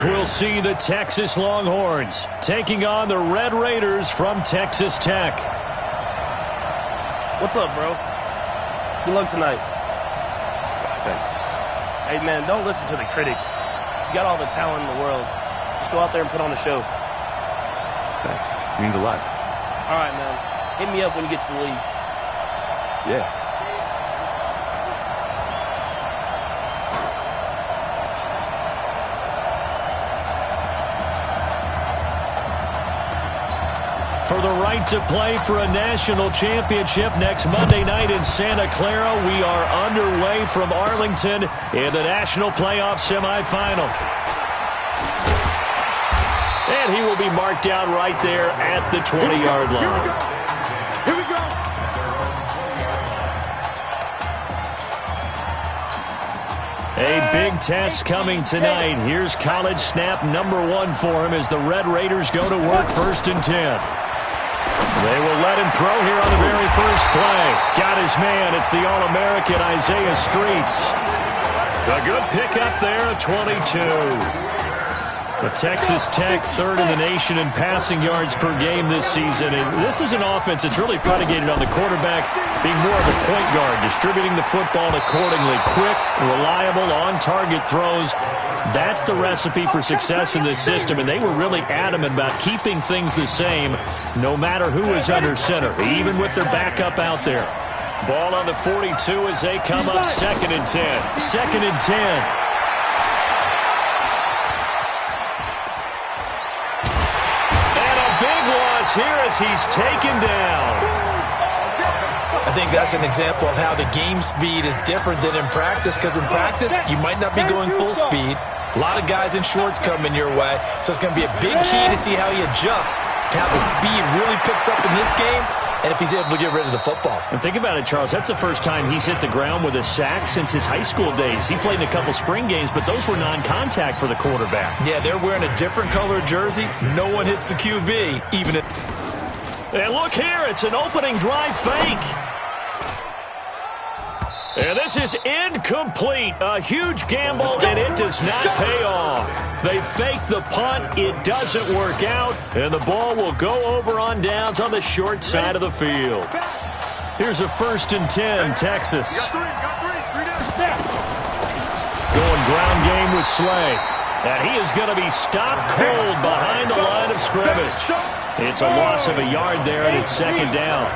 We'll see the Texas Longhorns taking on the Red Raiders from Texas Tech. What's up, bro? Good luck tonight. Thanks. Hey, man, don't listen to the critics. You got all the talent in the world. Just go out there and put on a show. Thanks. It means a lot. All right, man. Hit me up when you get to the league. Yeah. For the right to play for a national championship next Monday night in Santa Clara, we are underway from Arlington in the national playoff semifinal. And he will be marked down right there at the 20-yard line. Here we go. A big test coming tonight. Here's college snap number 1 for him as the Red Raiders go to work 1st and 10. They will let him throw here on the very first play. Got his man. It's the All-American Isaiah Streets. A good pickup there at 22. The Texas Tech 3rd in the nation in passing yards per game this season. And this is an offense that's really predicated on the quarterback being more of a point guard, distributing the football accordingly. Quick, reliable, on-target throws. That's the recipe for success in this system, and they were really adamant about keeping things the same no matter who is under center, even with their backup out there. Ball on the 42 as they come up 2nd and 10. 2nd and 10. Here as he's taken down. I think that's an example of how the game speed is different than in practice, because in practice, you might not be going full speed. A lot of guys in shorts coming your way, so it's going to be a big key to see how he adjusts to how the speed really picks up in this game and if he's able to get rid of the football. And think about it, Charles. That's the first time he's hit the ground with a sack since his high school days. He played in a couple spring games, but those were non-contact for the quarterback. Yeah, they're wearing a different color jersey. No one hits the QB, even if... And look here, it's an opening drive fake. And this is incomplete. A huge gamble, and it does not pay off. They fake the punt. It doesn't work out, and the ball will go over on downs on the short side of the field. Here's a 1st and 10, Texas. Going ground game with Slay. And he is going to be stopped cold behind the line of scrimmage. It's a loss of a yard there, and it's 2nd down.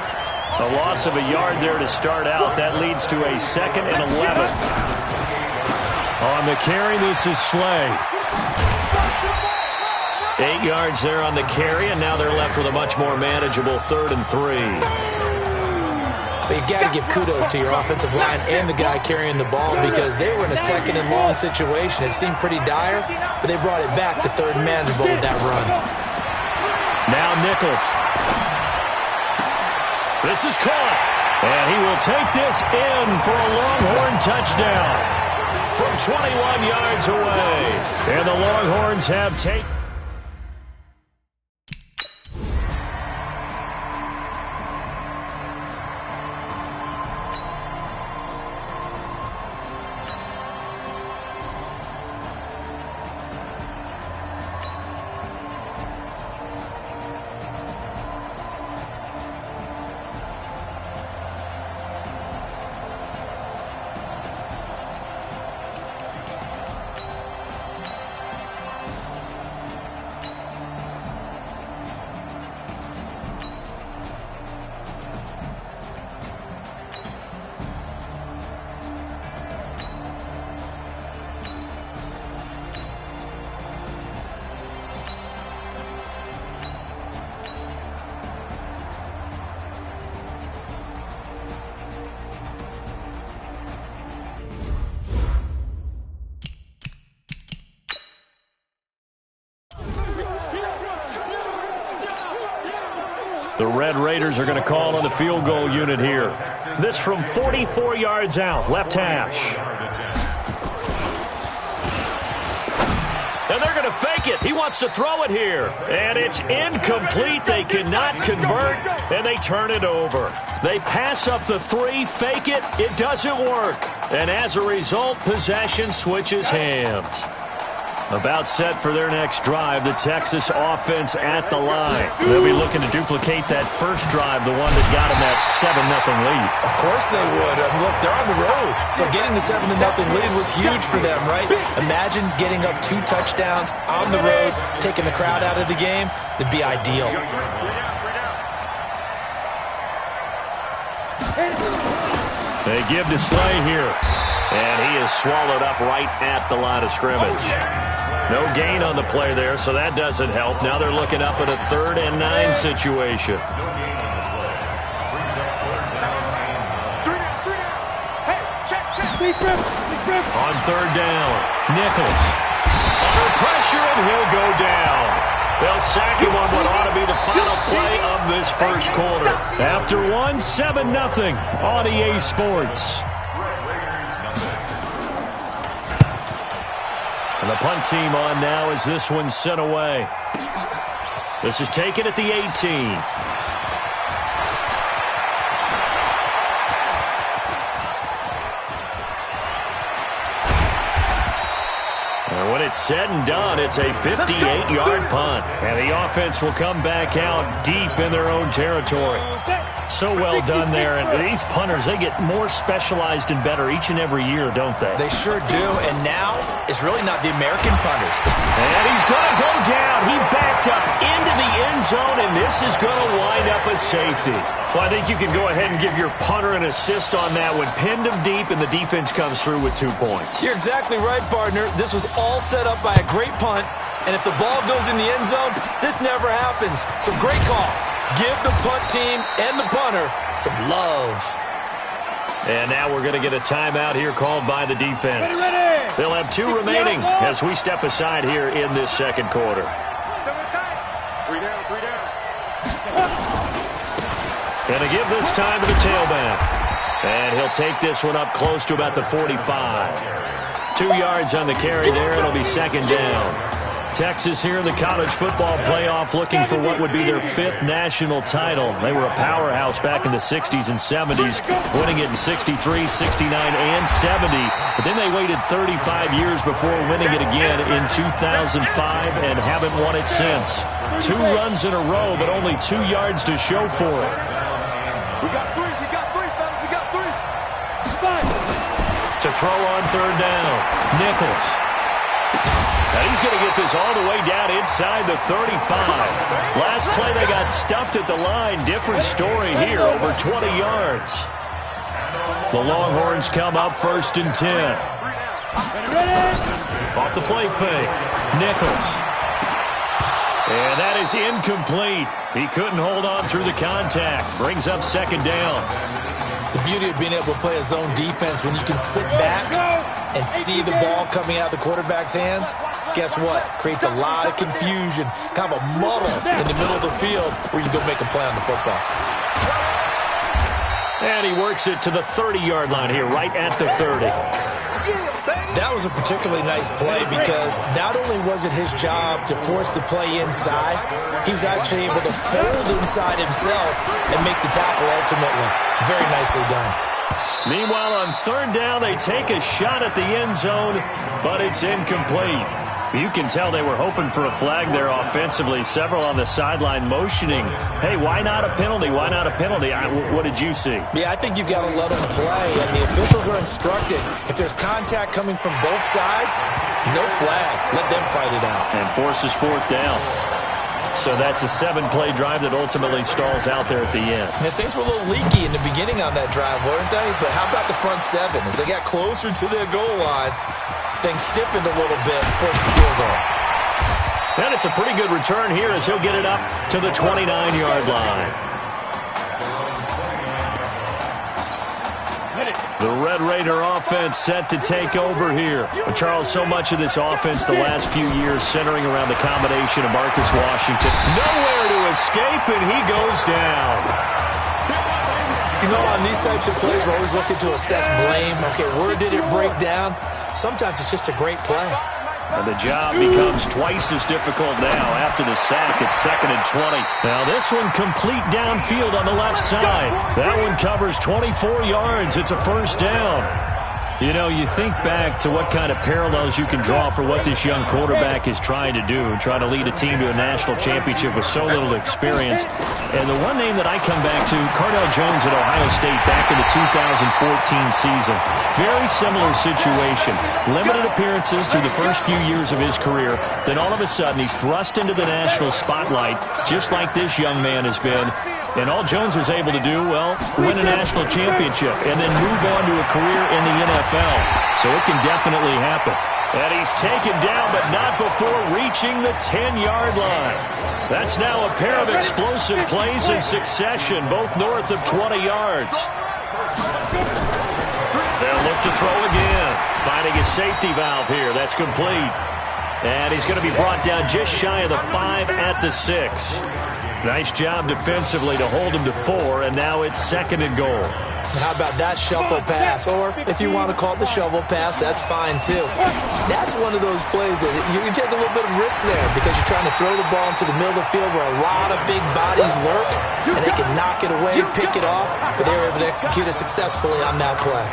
A loss of a yard there to start out. That leads to a 2nd and 11. On the carry, this is Slay. 8 yards there on the carry, and now they're left with a much more manageable 3rd and 3. But you got to give kudos to your offensive line and the guy carrying the ball, because they were in a 2nd and long situation. It seemed pretty dire, but they brought it back to 3rd and manageable with that run. Now Nichols. This is caught, and he will take this in for a Longhorn touchdown from 21 yards away. And the Longhorns have taken. The Red Raiders are going to call on the field goal unit here. This from 44 yards out, left hash. And they're going to fake it. He wants to throw it here. And it's incomplete. They cannot convert, and they turn it over. They pass up the 3, fake it. It doesn't work. And as a result, possession switches hands. About set for their next drive, the Texas offense at the line. They'll be looking to duplicate that first drive, the one that got them that 7-0 lead. Of course they would. I mean, look, they're on the road. So getting the 7-0 lead was huge for them, right? Imagine getting up 2 touchdowns on the road, taking the crowd out of the game. That'd be ideal. They give to Slay here. And he is swallowed up right at the line of scrimmage. No gain on the play there, so that doesn't help. Now they're looking up at a 3rd and 9 situation. On 3rd down, Nichols. Under pressure, and he'll go down. They'll sack him on what ought to be the final play of this first quarter. After 1, 7-0 on EA Sports. And the punt team on now as this one's sent away. This is taken at the 18. And when it's said and done, it's a 58-yard punt. And the offense will come back out deep in their own territory. So well done there. And these punters, they get more specialized and better each and every year, don't they? They sure do. And now it's really not the American punters. And he's going to go down. He backed up into the end zone, and this is going to wind up a safety. Well, I think you can go ahead and give your punter an assist on that one. Pinned him deep, and the defense comes through with 2 points. You're exactly right, partner. This was all set up by a great punt. And if the ball goes in the end zone, this never happens. So great call. Give the punt team and the punter some love. And now we're going to get a timeout here called by the defense. They'll have 2 remaining as we step aside here in this second quarter. 3 down, 3 down. Going to give this time to the tailback. And he'll take this one up close to about the 45. 2 yards on the carry there. It'll be 2nd down. Texas here in the college football playoff looking for what would be their 5th national title. They were a powerhouse back in the 60s and 70s, winning it in 63, 69, and 70. But then they waited 35 years before winning it again in 2005 and haven't won it since. 2 runs in a row, but only 2 yards to show for it. We got 3, fellas, we got 3. To throw on 3rd down, Nichols. And he's going to get this all the way down inside the 35. Last play, they got stuffed at the line. Different story here, over 20 yards. The Longhorns come up 1st and 10. Off the play fake, Nichols. And that is incomplete. He couldn't hold on through the contact. Brings up 2nd down. The beauty of being able to play a zone defense when you can sit back and see the ball coming out of the quarterback's hands, guess what? Creates a lot of confusion, kind of a muddle in the middle of the field where you can go make a play on the football. And he works it to the 30-yard line here, right at the 30. That was a particularly nice play because not only was it his job to force the play inside, he was actually able to fold inside himself and make the tackle ultimately. Very nicely done. Meanwhile, on 3rd down, they take a shot at the end zone, but it's incomplete. You can tell they were hoping for a flag there offensively. Several on the sideline motioning, hey, why not a penalty? Why not a penalty? What did you see? Yeah, I think you've got to let them play, and the officials are instructed. If there's contact coming from both sides, no flag. Let them fight it out. And forces 4th down. So that's a 7-play drive that ultimately stalls out there at the end. And things were a little leaky in the beginning on that drive, weren't they? But how about the front 7? As they got closer to their goal line, things stiffened a little bit and forced the field goal. And it's a pretty good return here as he'll get it up to the 29-yard line. The Red Raider offense set to take over here. But Charles, so much of this offense the last few years centering around the combination of Marcus Washington. Nowhere to escape, and he goes down. You know, on these types of plays, we're always looking to assess blame. Okay, where did it break down? Sometimes it's just a great play. And the job becomes twice as difficult now after the sack. It's 2nd and 20. Now this one complete downfield on the left side. That one covers 24 yards. It's a 1st down. You know, you think back to what kind of parallels you can draw for what this young quarterback is trying to do, trying to lead a team to a national championship with so little experience. And the one name that I come back to, Cardell Jones at Ohio State back in the 2014 season. Very similar situation. Limited appearances through the first few years of his career. Then all of a sudden, he's thrust into the national spotlight, just like this young man has been. And all Jones was able to do, well, win a national championship and then move on to a career in the NFL. So it can definitely happen. And he's taken down, but not before reaching the 10-yard line. That's now a pair of explosive plays in succession, both north of 20 yards. They'll look to throw again. Finding a safety valve here. That's complete. And he's going to be brought down just shy of the 5 at the 6. Nice job defensively to hold him to 4, and now it's 2nd and goal. How about that shuffle pass? Or if you want to call it the shovel pass, that's fine too. That's one of those plays that you can take a little bit of risk there because you're trying to throw the ball into the middle of the field where a lot of big bodies lurk, and they can knock it away, pick it off, but they were able to execute it successfully on that play.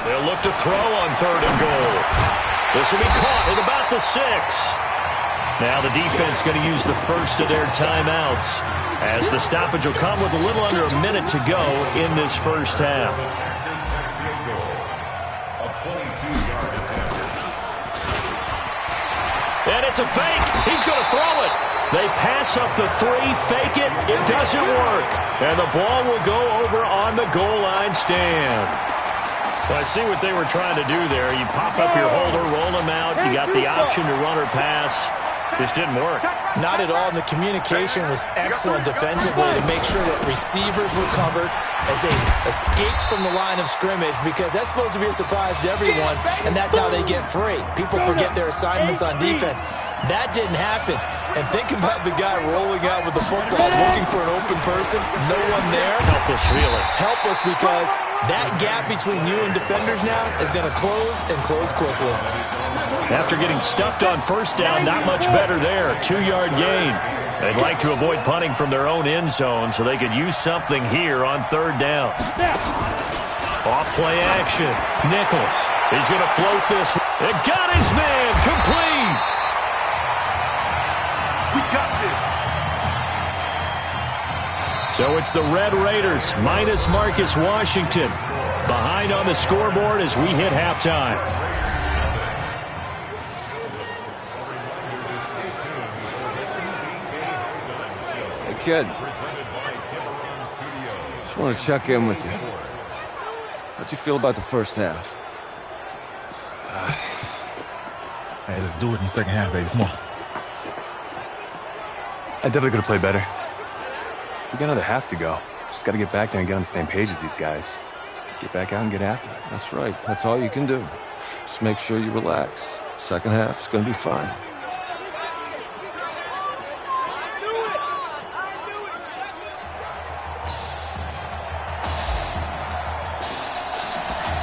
They'll look to throw on 3rd and goal. This will be caught at about the 6. Now the defense going to use the first of their timeouts as the stoppage will come with a little under a minute to go in this first half. And it's a fake. He's going to throw it. They pass up the 3, fake it. It doesn't work. And the ball will go over on the goal line stand. Well, I see what they were trying to do there. You pop up your holder, roll them out. You got the option to run or pass. This didn't work. Not at all, and the communication was excellent defensively to make sure that receivers were covered as they escaped from the line of scrimmage, because that's supposed to be a surprise to everyone, and that's how they get free. People forget their assignments on defense. That didn't happen. And think about the guy rolling out with the football, looking for an open person, no one there. Helpless, really. Helpless, because that gap between you and defenders now is going to close and close quickly. After getting stuffed on 1st down, not much better there. 2-yard gain. They'd like to avoid punting from their own end zone so they could use something here on 3rd down. Off-play action. Nichols. He's going to float this. It got his man. Complete. We got this. So it's the Red Raiders minus Marcus Washington. Behind on the scoreboard as we hit halftime. Kid, just want to check in with you. How'd you feel about the first half? Hey, let's do it in the second half, baby. Come on. I definitely could have played better. We got another half to go. Just got to get back there and get on the same page as these guys. Get back out and get after it. That's right. That's all you can do. Just make sure you relax. Second half's going to be fine.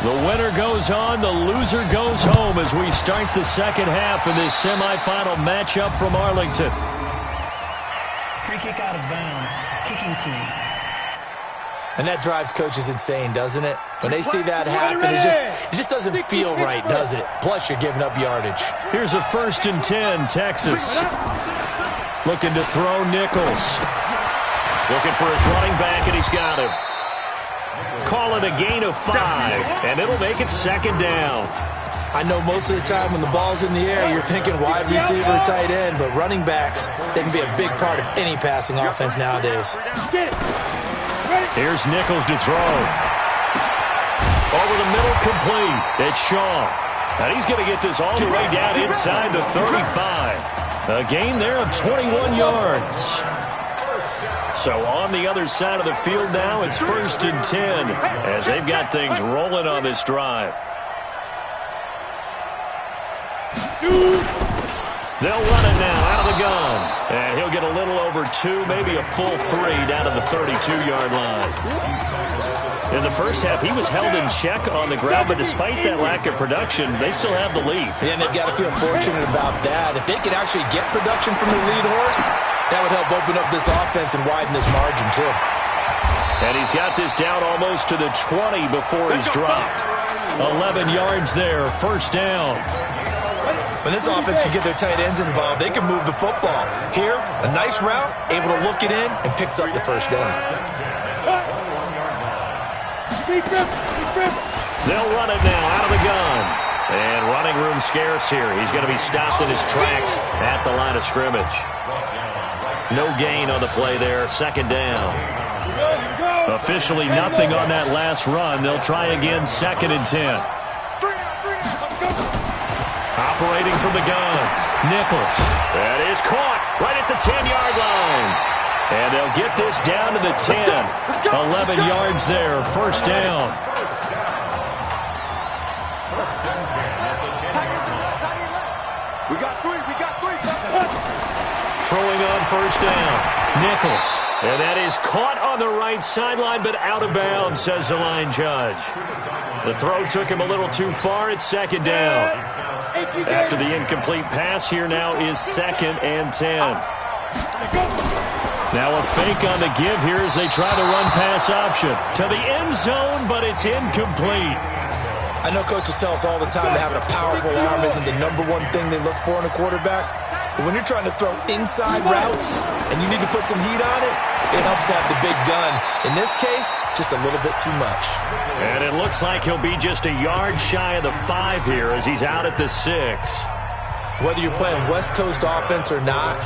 The winner goes on, the loser goes home as we start the second half of this semifinal matchup from Arlington. Free kick out of bounds, kicking team. And that drives coaches insane, doesn't it? When they see that happen, it just doesn't feel right, does it? Plus, you're giving up yardage. Here's a 1st and 10, Texas. Looking to throw Nichols. Looking for his running back, and he's got him. Call it a gain of 5, and it'll make it 2nd down. I know most of the time when the ball's in the air, you're thinking wide receiver, tight end, but running backs, they can be a big part of any passing offense nowadays. Here's Nichols to throw. Over the middle, complete. It's Shaw. And he's going to get this all the way down inside the 35. A gain there of 21 yards. So on the other side of the field now, it's 1st and 10 as they've got things rolling on this drive. They'll run it now out of the gun. And he'll get a little over 2, maybe a full 3 down to the 32-yard line. In the first half, he was held in check on the ground, but despite that lack of production, they still have the lead. Yeah, and they've got to feel fortunate about that. If they could actually get production from their lead horse, that would help open up this offense and widen this margin, too. And he's got this down almost to the 20 before he's dropped. 11 yards there, first down. When this offense can get their tight ends involved, they can move the football. Here, a nice route, able to look it in, and picks up the first down. They'll run it now out of the gun. And running room scarce here. He's going to be stopped in his tracks at the line of scrimmage. No gain on the play there, second down. Officially nothing on that last run. They'll try again, 2nd and 10. Operating from the gun, Nichols. That is caught right at the 10-yard line. And they'll get this down to the 10. 11 yards there, first down. We got three. Throwing on first down, Nichols. And that is caught on the right sideline, but out of bounds, says the line judge. The throw took him a little too far. It's 2nd down. After the incomplete pass, here now is 2nd and 10. Now a fake on the give here as they try to run pass option to the end zone, but it's incomplete. I know coaches tell us all the time that having a powerful arm isn't the number one thing they look for in a quarterback. But when you're trying to throw inside routes and you need to put some heat on it, it helps to have the big gun. In this case, just a little bit too much. And it looks like he'll be just a yard shy of the 5 here as he's out at the 6. Whether you're playing West Coast offense or not,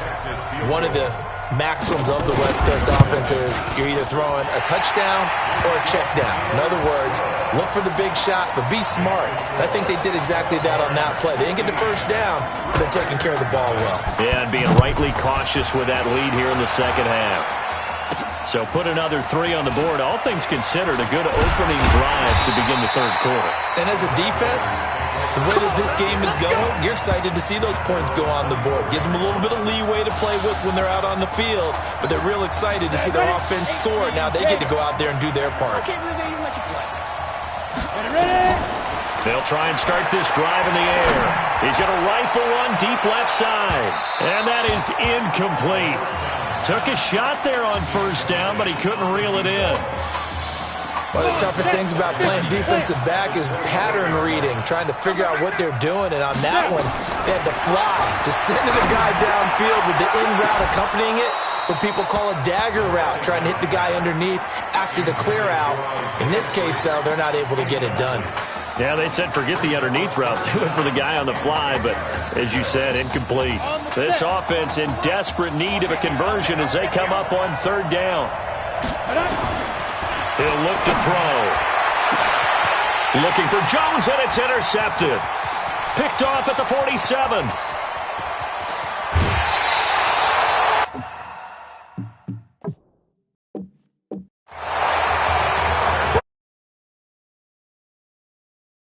one of the maxims of the West Coast offense is you're either throwing a touchdown or a check down. In other words, look for the big shot, but be smart. I think they did exactly that on that play. They didn't get the first down, but they're taking care of the ball well. Yeah, and being rightly cautious with that lead here in the second half. So put another 3 on the board. All things considered, a good opening drive to begin the third quarter. And as a defense, the way that this game is going, you're excited to see those points go on the board. Gives them a little bit of leeway to play with when they're out on the field, but they're real excited to see their offense score. Now they get to go out there and do their part. They'll try and start this drive in the air. He's going to rifle one deep left side, and that is incomplete. Took a shot there on first down, but he couldn't reel it in. One of the toughest things about playing defensive back is pattern reading, trying to figure out what they're doing. And on that one, they had to fly, just sending a guy downfield with the in route accompanying it, what people call a dagger route, trying to hit the guy underneath after the clear out. In this case, though, they're not able to get it done. Yeah, they said forget the underneath route. They went for the guy on the fly, but as you said, incomplete. This offense in desperate need of a conversion as they come up on third down. He'll look to throw. Looking for Jones, and it's intercepted. Picked off at the 47.